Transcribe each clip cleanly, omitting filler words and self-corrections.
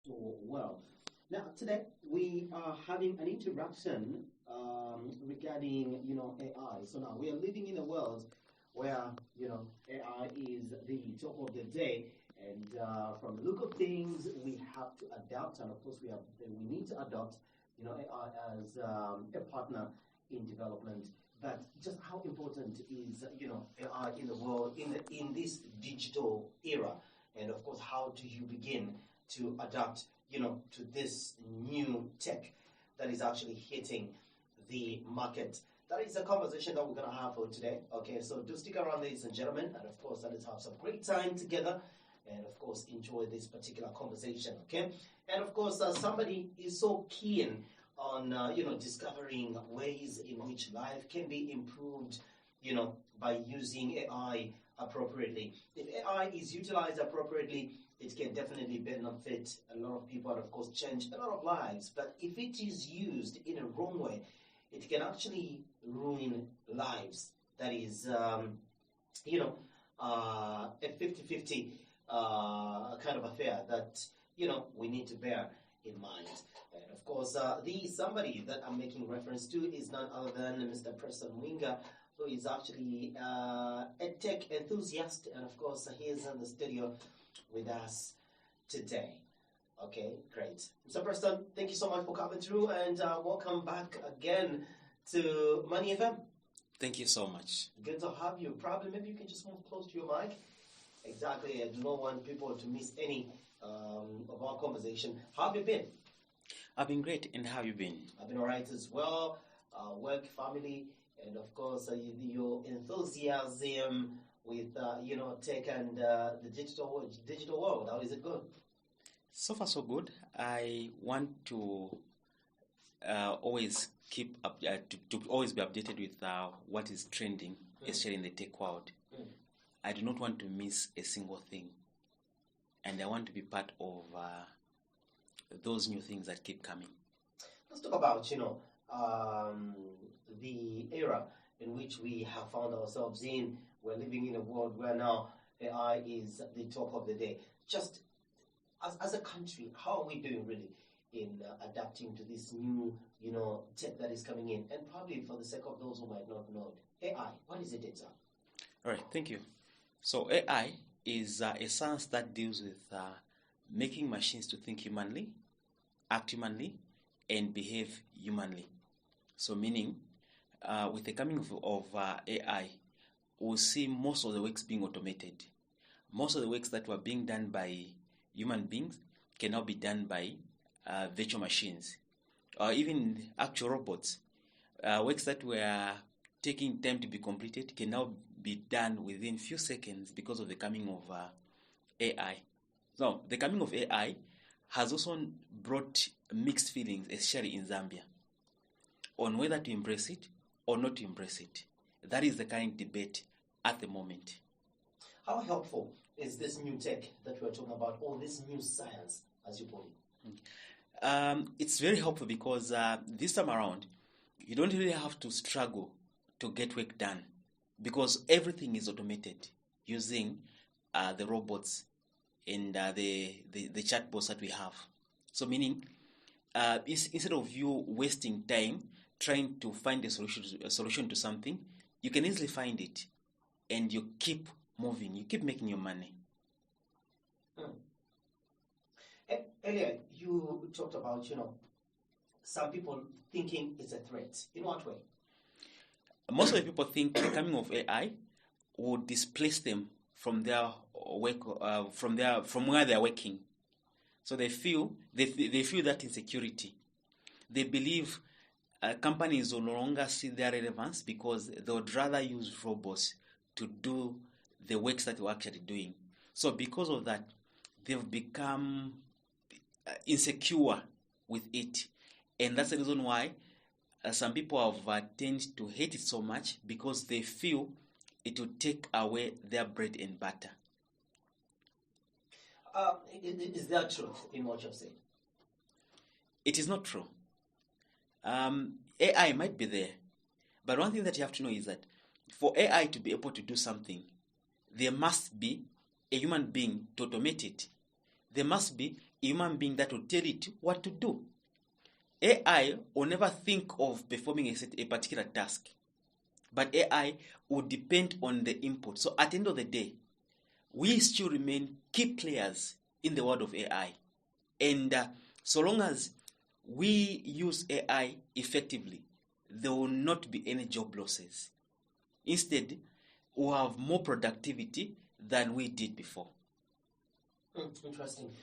digital world. Now, today we are having an interaction regarding AI. So now we are living in a world where AI is the talk of the day, and from the look of things, we have to adapt, and of course we need to adopt AI as a partner in development. But just how important is AI in the world in this digital era, and of course how do you begin to adapt to this new tech that is actually hitting the market? That is a conversation that we're going to have for today. Okay, so do stick around, ladies and gentlemen, and of course let's have some great time together, and of course enjoy this particular conversation. Okay, and of course somebody is so keen on discovering ways in which life can be improved by using AI appropriately. If AI is utilized appropriately, it can definitely benefit a lot of people and of course change a lot of lives. But if it is used in a wrong way, it can actually ruin lives. That is a 50-50 kind of affair that we need to bear in mind. And of course, the somebody that I'm making reference to is none other than Mr. Preston Winga, who is actually a tech enthusiast, and of course, he is in the studio with us today. Okay, great. Mr. Preston, thank you so much for coming through, and welcome back again to Money FM. Thank you so much. Good to have you. Probably maybe you can just move close to your mic. Exactly. I do not want people to miss any of our conversation. How have you been? I've been great, and how have you been? I've been all right as well. Work, family, and of course your enthusiasm with tech and the digital world. How is it going? So far, so good. I want to always keep up to always be updated with what is trending, especially in the tech world. I do not want to miss a single thing, and I want to be part of those new things that keep coming. Let's talk about the era in which we have found ourselves in. We're living in a world where now AI is the talk of the day. Just as a country, how are we doing really in adapting to this new tech that is coming in? And probably for the sake of those who might not know it, AI, what is it exactly? All right, thank you. So AI is a science that deals with making machines to think humanly, act humanly, and behave humanly. So meaning, with the coming of AI, we'll see most of the works being automated. Most of the works that were being done by human beings can now be done by virtual machines, or even actual robots. Works that were taking time to be completed can now be done within few seconds because of the coming of AI. So the coming of AI has also brought mixed feelings, especially in Zambia, on whether to embrace it or not to embrace it. That is the current debate at the moment. How helpful is this new tech that we're talking about, or this new science, as you put it? It's very helpful because this time around, you don't really have to struggle to get work done because everything is automated using the robots and the chatbots that we have. So meaning, instead of you wasting time trying to find a solution to something, you can easily find it, and you keep moving, you keep making your money. Earlier, you talked about, some people thinking it's a threat. In what way? Most of the people think the coming of AI will displace them from their work, from where they are working. So they feel that insecurity. They believe companies will no longer see their relevance because they would rather use robots to do the works that they're actually doing. So because of that, they've become insecure with it. And that's the reason why some people have tended to hate it so much, because they feel it will take away their bread and butter. Is there truth in what you're saying? It is not true. AI might be there, but one thing that you have to know is that for AI to be able to do something, there must be a human being to automate it. There must be a human being that will tell it what to do. AI will never think of performing a particular task, but AI will depend on the input. So at the end of the day, we still remain key players in the world of AI. And so long as we use AI effectively, there will not be any job losses. Instead, we'll have more productivity than we did before. Interesting.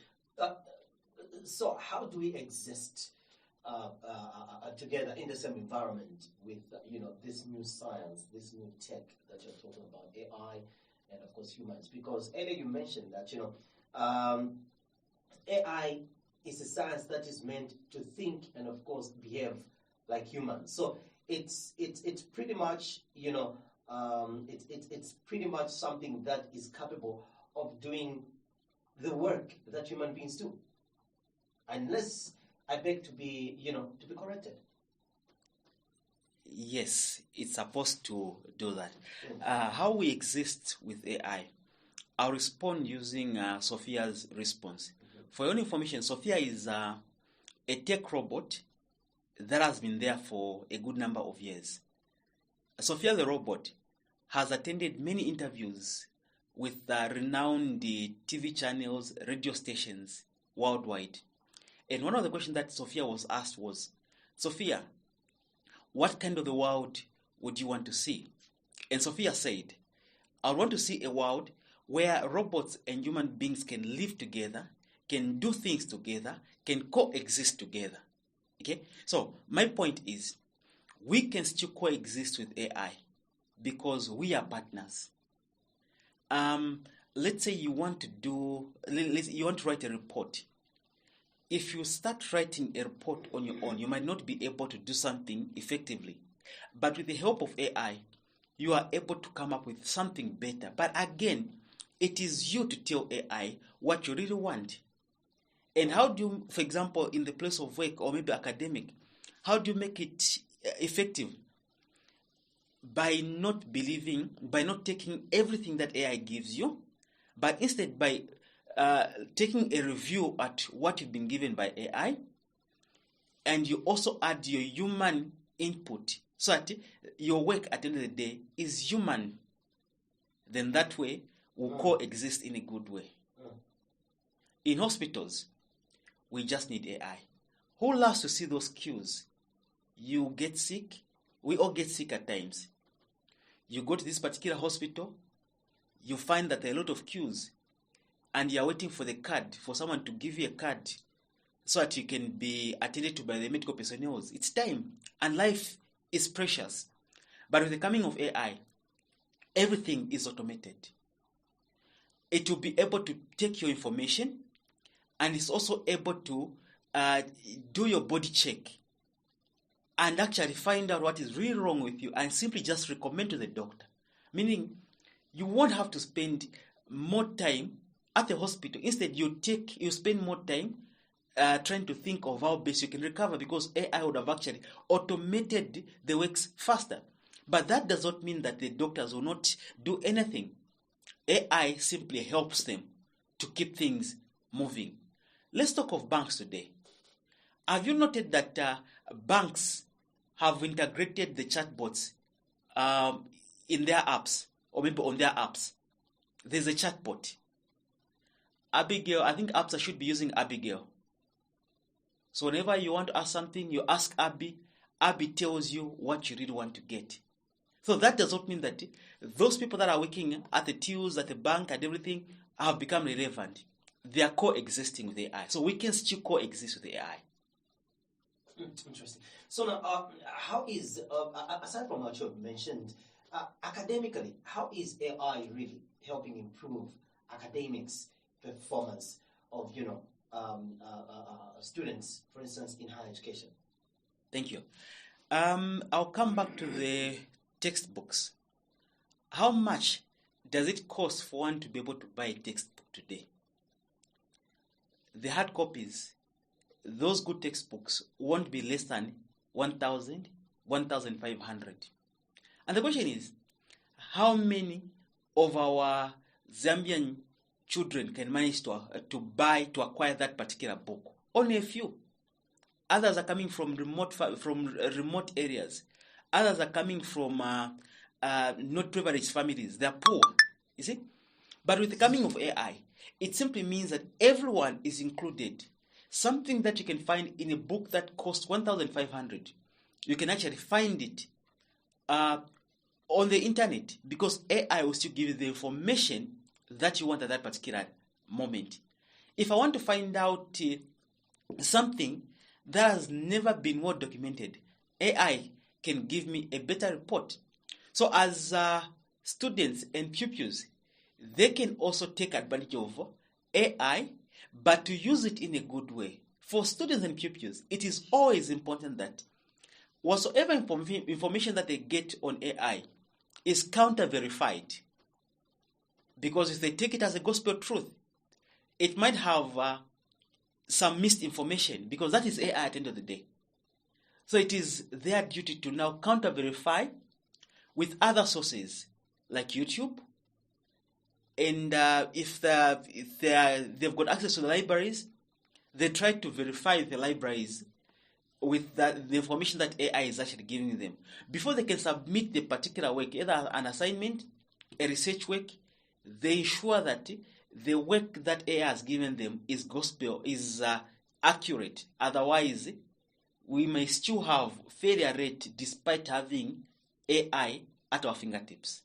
So how do we exist together in the same environment with this new science, this new tech that you're talking about, AI, and of course humans? Because earlier you mentioned that AI is a science that is meant to think and of course behave like humans. So it's pretty much it's pretty much something that is capable of doing the work that human beings do, unless I beg to be corrected. Yes, it's supposed to do that. How we exist with AI, I'll respond using Sophia's response. For your information, Sophia is a tech robot that has been there for a good number of years. Sophia the robot has attended many interviews with renowned TV channels, radio stations worldwide. And one of the questions that Sophia was asked was, Sophia, what kind of the world would you want to see? And Sophia said, I want to see a world where robots and human beings can live together, can do things together, can coexist together. Okay? So my point is, we can still coexist with AI because we are partners. Let's say you want to write a report. If you start writing a report on your own, you might not be able to do something effectively. But with the help of AI, you are able to come up with something better. But again, it is you to tell AI what you really want. And how do you, for example, in the place of work or maybe academic, how do you make it effective? By not taking everything that AI gives you, but instead by taking a review at what you've been given by AI, and you also add your human input so that your work at the end of the day is human. Then that way we'll coexist in a good way. In hospitals, we just need AI. Who loves to see those queues? You get sick. We all get sick at times. You go to this particular hospital, you find that there are a lot of queues, and you're waiting for the card, for someone to give you a card so that you can be attended to by the medical personnel. It's time, and life is precious. But with the coming of AI, everything is automated. It will be able to take your information, and it's also able to do your body check and actually find out what is really wrong with you and simply just recommend to the doctor. Meaning, you won't have to spend more time at the hospital. Instead, you spend more time trying to think of how best you can recover, because AI would have actually automated the works faster. But that does not mean that the doctors will not do anything. AI simply helps them to keep things moving. Let's talk of banks today. Have you noted that banks have integrated the chatbots in their apps, or maybe on their apps? There's a chatbot. Abigail, I think apps should be using Abigail. So whenever you want to ask something, you ask Abby. Abby tells you what you really want to get. So that does not mean that those people that are working at the tills, at the bank, and everything have become irrelevant. They are coexisting with AI. So we can still coexist with AI. Interesting. So now, how is, aside from what you have mentioned, academically, how is AI really helping improve academics' performance of, students, for instance, in higher education? Thank you. I'll come back to the textbooks. How much does it cost for one to be able to buy a textbook today? The hard copies, those good textbooks won't be less than 1,000, 1,500. And the question is, how many of our Zambian children can manage to acquire that particular book. Only a few. Others are coming from remote areas. Others are coming from not privileged families. They are poor. You see? But with the coming of AI, it simply means that everyone is included. Something that you can find in a book that costs 1,500, you can actually find it on the internet, because AI will still give you the information that you want at that particular moment. If I want to find out something that has never been well documented, AI can give me a better report. So as students and pupils, they can also take advantage of AI, but to use it in a good way. For students and pupils, it is always important that whatsoever information that they get on AI is counter-verified. Because if they take it as a gospel truth, it might have some misinformation, because that is AI at the end of the day. So it is their duty to now counter-verify with other sources like YouTube. And if they've got access to the libraries, they try to verify the libraries with the information that AI is actually giving them. Before they can submit the particular work, either an assignment, a research work, they ensure that the work that AI has given them is gospel, is accurate. Otherwise, we may still have failure rate despite having AI at our fingertips.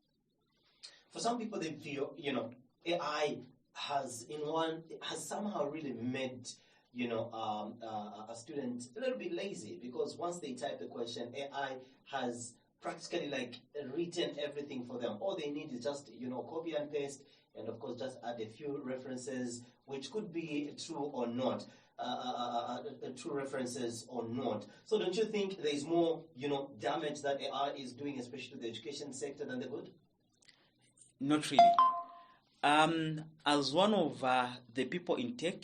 For some people, they feel, AI has somehow really made, a student a little bit lazy, because once they type the question, AI has practically written everything for them. All they need is just, copy and paste, and of course just add a few references, which could be true or not. True references or not. So don't you think there is more, damage that AI is doing, especially to the education sector, than the good? Not really. As one of the people in tech,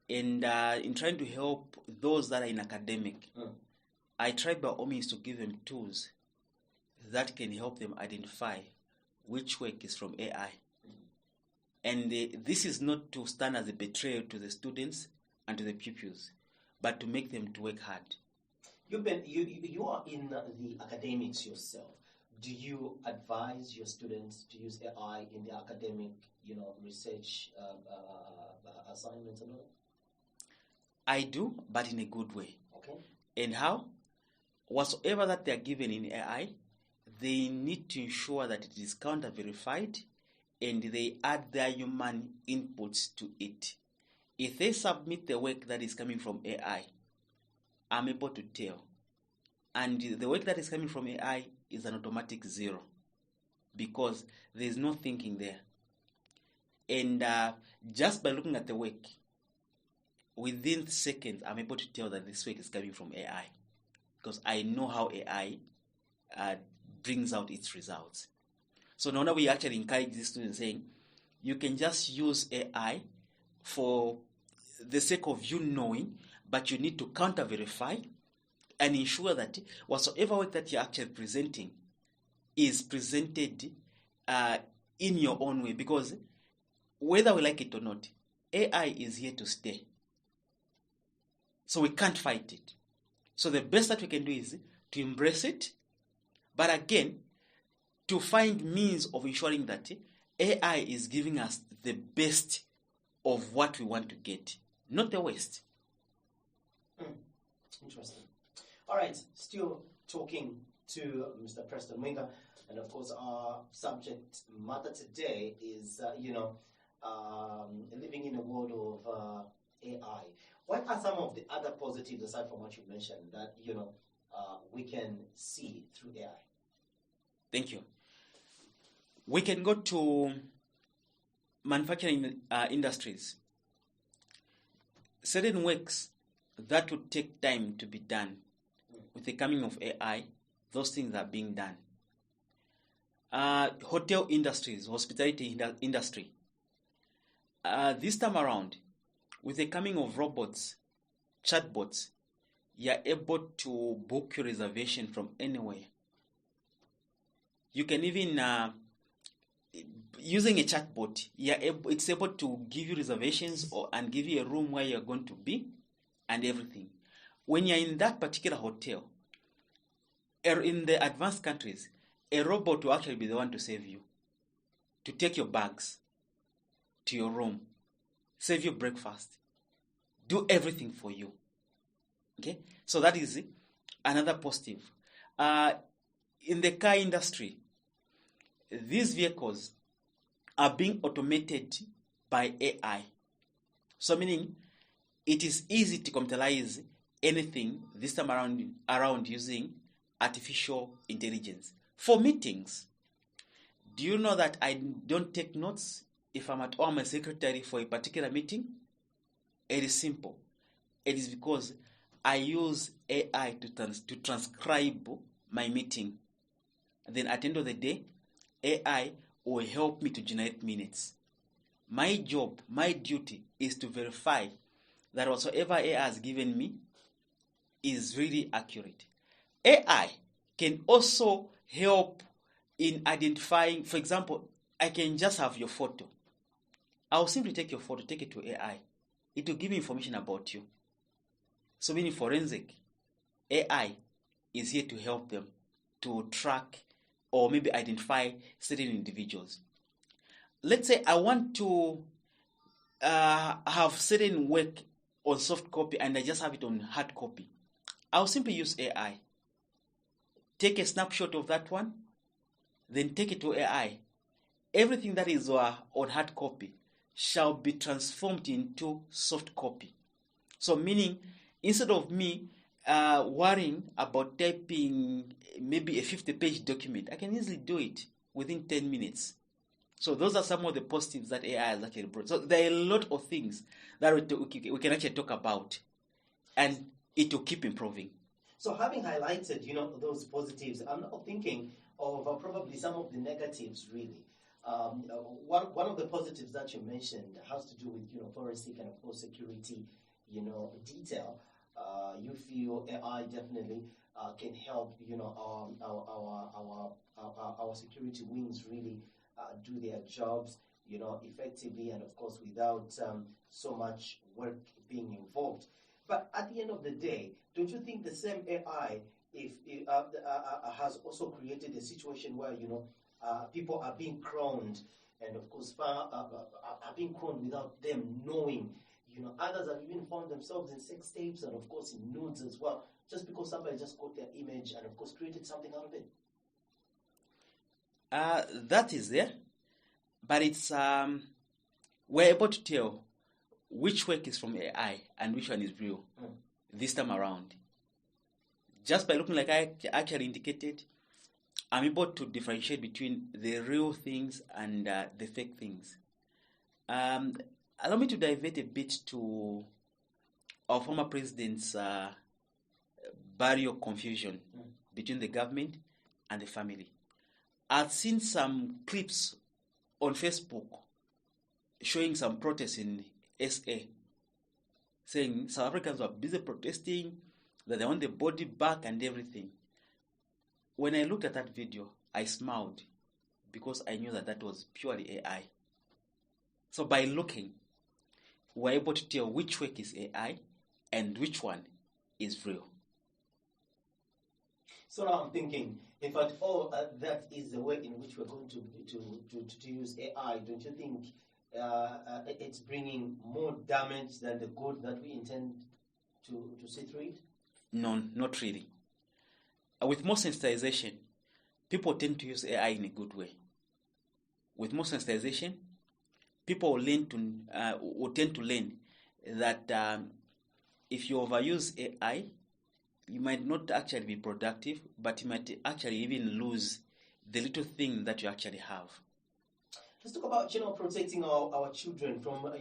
and in trying to help those that are in academic, I try by all means to give them tools that can help them identify which work is from AI. And this is not to stand as a betrayal to the students and to the pupils, but to make them to work hard. You are in the academics yourself. Do you advise your students to use AI in their academic, research assignments and all that? I do, but in a good way. Okay. And how? Whatsoever that they are given in AI, they need to ensure that it is counter-verified, and they add their human inputs to it. If they submit the work that is coming from AI, I'm able to tell. And the work that is coming from AI is an automatic 0, because there is no thinking there. And just by looking at the work, within seconds, I'm able to tell that this work is coming from AI, because I know how AI brings out its results. So now we actually encourage these students, saying, you can just use AI for the sake of you knowing, but you need to counter-verify and ensure that whatsoever work that you're actually presenting is presented in your own way, because whether we like it or not, AI is here to stay. So we can't fight it. So the best that we can do is to embrace it, but again, to find means of ensuring that AI is giving us the best of what we want to get, not the worst. Interesting. All right, still talking to Mr. Preston Mwinga, and of course our subject matter today is, living in a world of AI. What are some of the other positives, aside from what you mentioned, that, we can see through AI? Thank you. We can go to manufacturing industries. Certain works that would take time to be done, with the coming of AI, those things are being done. Hotel industries, hospitality industry. This time around, with the coming of robots, chatbots, you are able to book your reservation from anywhere. You can even using a chatbot, it's able to give you reservations and give you a room where you're going to be and everything. When you're in that particular hotel, in the advanced countries, a robot will actually be the one to save you, to take your bags to your room, save you breakfast, do everything for you. Okay, so that is another positive. In the car industry, these vehicles are being automated by AI. So meaning it is easy to computerize anything this time around using artificial intelligence. For meetings, do you know that I don't take notes if I'm at home, a secretary for a particular meeting? It is simple. It is because I use AI to transcribe my meeting. Then at the end of the day, AI will help me to generate minutes. My job, my duty is to verify that whatsoever AI has given me is really accurate. AI can also help in identifying, for example, I can just have your photo. I'll simply take your photo, take it to AI. It will give me information about you. So meaning forensic, AI is here to help them to track or maybe identify certain individuals. Let's say I want to have certain work on soft copy and I just have it on hard copy. I'll simply use AI. Take a snapshot of that one, then take it to AI. Everything that is on hard copy shall be transformed into soft copy. So meaning, instead of me worrying about typing maybe a 50-page document, I can easily do it within 10 minutes. So those are some of the positives that AI has actually brought. So there are a lot of things that we can actually talk about, and it will keep improving. So having highlighted, those positives, I'm now thinking of probably some of the negatives, really. One of the positives that you mentioned has to do with, forensic and, of course, security, detail. You feel AI definitely can help, our security wings really do their jobs, effectively and, of course, without so much work being involved. But at the end of the day, don't you think the same AI has also created a situation where, people are being cloned and, of course, are being cloned without them knowing? Others have even found themselves in sex tapes and, of course, in nudes as well, just because somebody just got their image and, of course, created something out of it. That is there, but it's we're able to tell which work is from AI and which one is real this time around. Just by looking, like I actually indicated, I'm able to differentiate between the real things and the fake things. Allow me to divert a bit to our former president's barrier confusion between the government and the family. I've seen some clips on Facebook showing some protests in SA, saying South Africans were busy protesting, that they want the body back and everything. When I looked at that video, I smiled because I knew that was purely AI. So by looking, we're able to tell which work is AI and which one is real. So now I'm thinking, if at all that is the way in which we're going to use AI, don't you think it's bringing more damage than the good that we intend to see through it? No, not really. With more sensitization, people tend to use AI in a good way. With more sensitization, people will tend to learn that if you overuse AI, you might not actually be productive, but you might actually even lose the little thing that you actually have. Let's talk about, protecting our children from,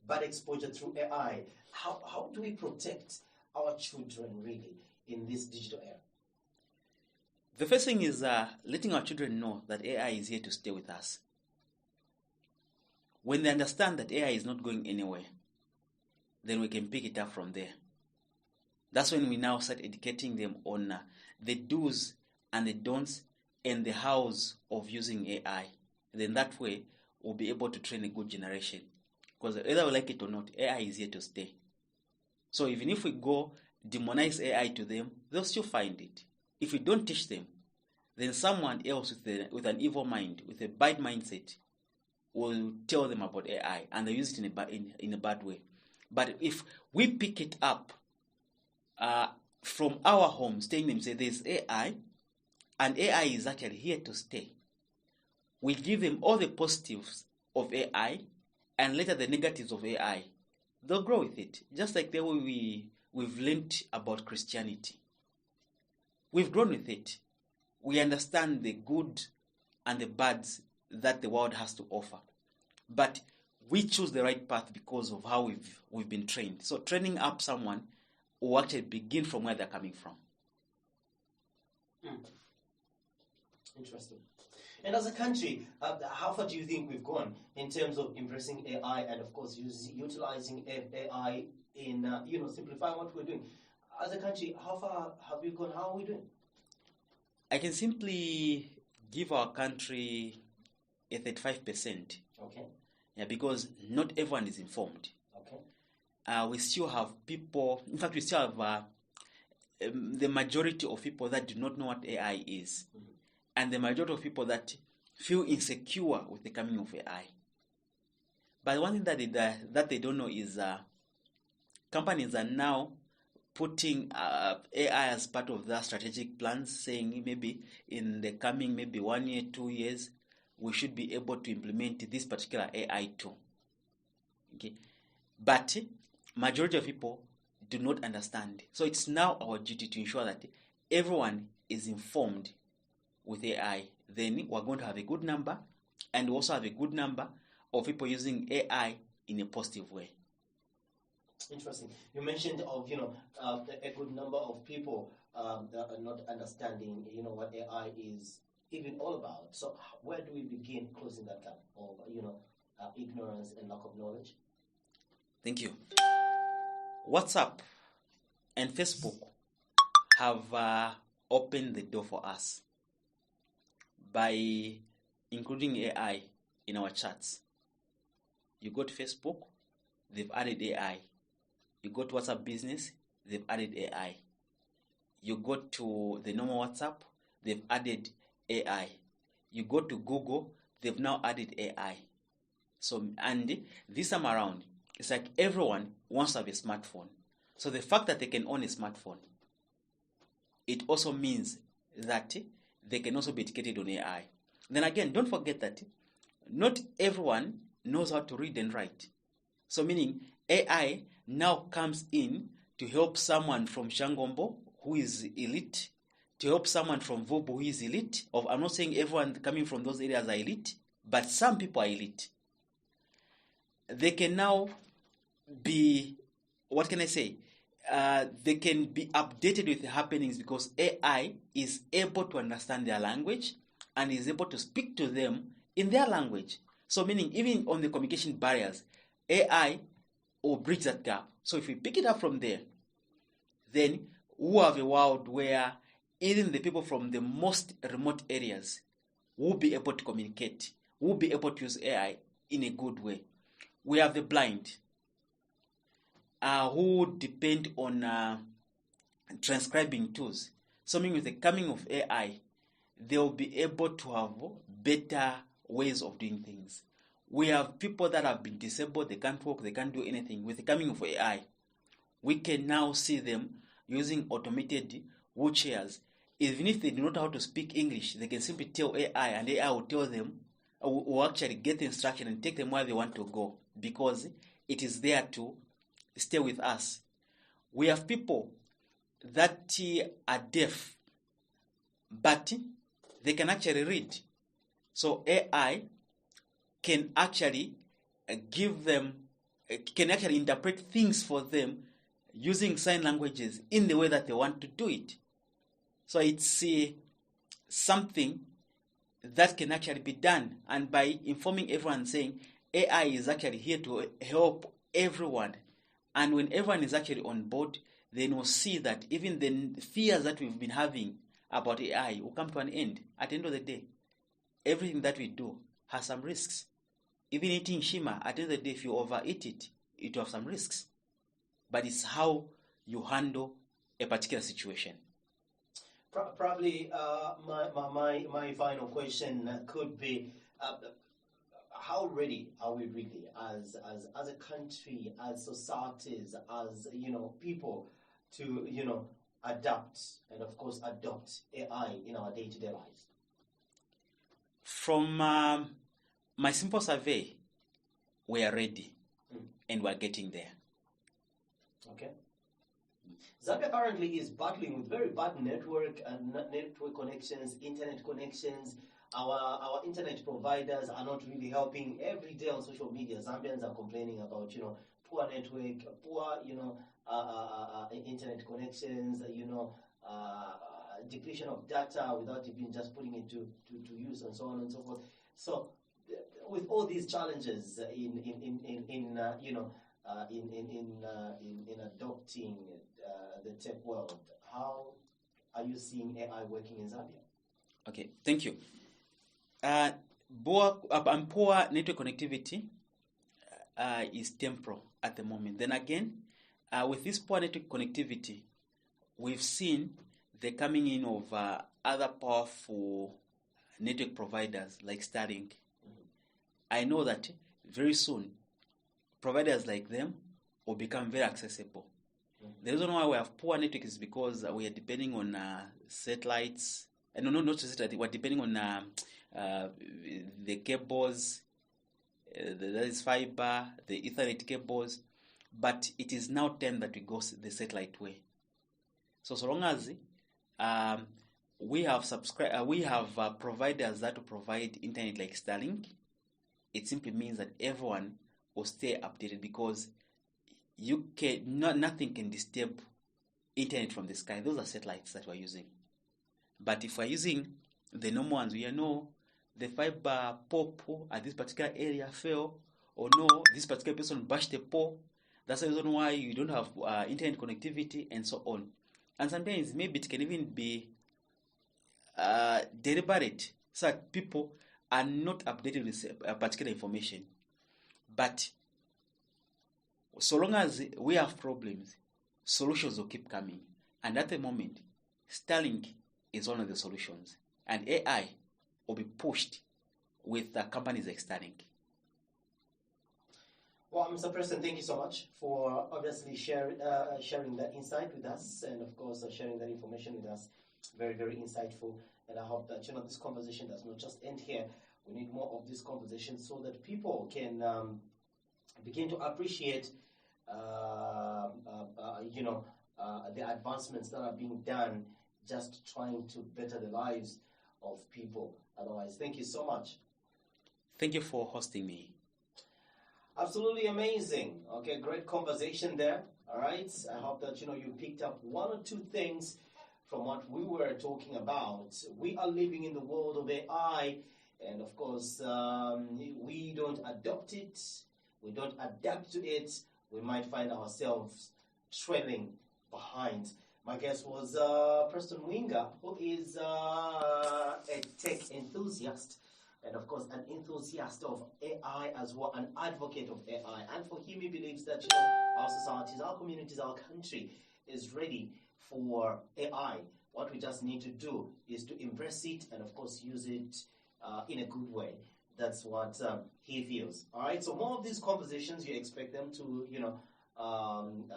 bad exposure through AI. How do we protect our children, really, in this digital era? The first thing is letting our children know that AI is here to stay with us. When they understand that AI is not going anywhere, then we can pick it up from there. That's when we now start educating them on the do's and the don'ts and the hows of using AI. Then that way, will be able to train a good generation. Because whether we like it or not, AI is here to stay. So even if we go demonize AI to them, they'll still find it. If we don't teach them, then someone else with an evil mind, with a bad mindset, will tell them about AI, and they use it in a bad way. But if we pick it up from our homes, telling them, say, there's AI, and AI is actually here to stay, we give them all the positives of AI, and later the negatives of AI, they'll grow with it. Just like the way we've learned about Christianity. We've grown with it. We understand the good and the bads that the world has to offer. But we choose the right path because of how we've been trained. So training up someone will actually begin from where they're coming from. Interesting. And as a country, how far do you think we've gone in terms of embracing AI and, of course, utilizing AI in simplifying what we're doing? As a country, how far have we gone? How are we doing? I can simply give our country a 35%. Okay. Yeah, because not everyone is informed. Okay. We still have people. In fact, we still have the majority of people that do not know what AI is. Mm-hmm. And the majority of people that feel insecure with the coming of AI. But one thing that they don't know is companies are now putting AI as part of their strategic plans, saying maybe in the coming 1 year, 2 years, we should be able to implement this particular AI tool. Okay, but majority of people do not understand. So it's now our duty to ensure that everyone is informed with AI. Then we're going to have a good number, and we also have a good number of people using AI in a positive way. Interesting. You mentioned of a good number of people that are not understanding what AI is even all about. So where do we begin closing that gap of ignorance and lack of knowledge? Thank you. WhatsApp and Facebook have opened the door for us by including AI in our chats. You go to Facebook, they've added AI. You go to WhatsApp Business, they've added AI. You go to the normal WhatsApp, they've added AI. You go to Google, they've now added AI. So, and this time around, it's like everyone wants to have a smartphone. So the fact that they can own a smartphone, it also means that they can also be educated on AI. Then again, don't forget that not everyone knows how to read and write. So meaning AI now comes in to help someone from Shangombo who is elite, to help someone from Vobo who is elite. I'm not saying everyone coming from those areas are elite, but some people are elite. They can now be, what can I say? They can be updated with the happenings because AI is able to understand their language and is able to speak to them in their language. So meaning even on the communication barriers, AI will bridge that gap. So if we pick it up from there, then we'll have a world where even the people from the most remote areas will be able to communicate, will be able to use AI in a good way. We have the blind who depend on transcribing tools. So meaning with the coming of AI, they'll be able to have better ways of doing things. We have people that have been disabled, they can't walk, they can't do anything. With the coming of AI, we can now see them using automated wheelchairs. Even if they do not know how to speak English, they can simply tell AI, and AI will tell them, will actually get the instruction and take them where they want to go, because it is there to stay with us. We have people that are deaf, but they can actually read. So AI can actually give them, can actually interpret things for them using sign languages in the way that they want to do it. So it's something that can actually be done. And by informing everyone, saying AI is actually here to help everyone. And when everyone is actually on board, then we'll see that even the fears that we've been having about AI will come to an end. At the end of the day, everything that we do has some risks. Even eating shima, at the end of the day, if you overeat it, it will have some risks. But it's how you handle a particular situation. Probably my final question could be, how ready are we really as a country, as societies, as people to adapt and of course adopt AI in our day-to-day lives? From my simple survey, we are ready and we are getting there. Okay. Zambia currently is battling with very bad network connections, internet connections. Our internet providers are not really helping. Every day on social media, Zambians are complaining about poor network, poor internet connections, depletion of data without even just putting it to use and so on and so forth. So with all these challenges in adopting the tech world, how are you seeing AI working in Zambia? Okay, thank you. Poor network connectivity is temporal at the moment. Then again, with this poor network connectivity, we've seen the coming in of other powerful network providers like Starlink. I know that very soon, providers like them will become very accessible. The reason why we have poor network is because we are depending on satellites. No, not satellites. We're depending on the cables, that is fiber, the Ethernet cables. But it is now time that we go the satellite way. So long as we have providers that will provide internet like Starlink, it simply means that everyone will stay updated because nothing can disturb internet from the sky. Those are satellites that we're using. But if we're using the normal ones, we know the fiber pole at this particular area fell, or no, this particular person bashed the pole. That's the reason why you don't have internet connectivity and so on. And sometimes maybe it can even be deliberate, so that people are not updated with particular information. But so long as we have problems, solutions will keep coming. And at the moment, Starlink is one of the solutions. And AI will be pushed with companies like Starlink. Well, Mr. President, thank you so much for obviously sharing that insight with us, and of course sharing that information with us. Very, very insightful. And I hope that this conversation does not just end here. We need more of this conversation so that people can begin to appreciate the advancements that are being done, just trying to better the lives of people. Otherwise, thank you so much. Thank you for hosting me. Absolutely amazing. Okay, great conversation there. All right. I hope that you picked up one or two things from what we were talking about. We are living in the world of AI, and of course, we don't adopt it, we don't adapt to it, we might find ourselves trailing behind. My guest was Preston Mwinga, who is a tech enthusiast, and of course an enthusiast of AI as well, an advocate of AI. And for him, he believes that our societies, our communities, our country is ready for AI. What we just need to do is to embrace it and of course use it in a good way. That's what he feels. All right. So more of these conversations, you expect them to on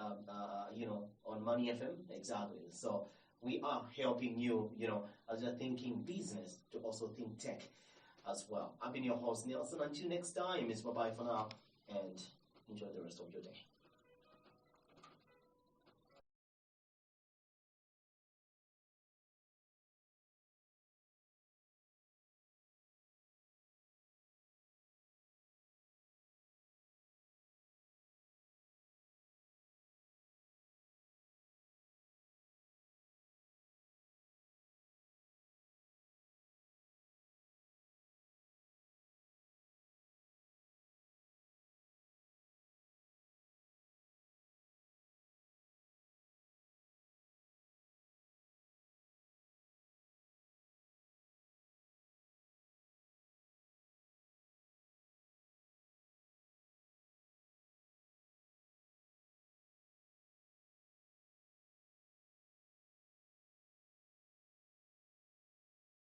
Money FM. Exactly. So we are helping you, as you're thinking business, to also think tech as well. I've been your host, Nelson. Until next time, it's bye-bye for now, and enjoy the rest of your day.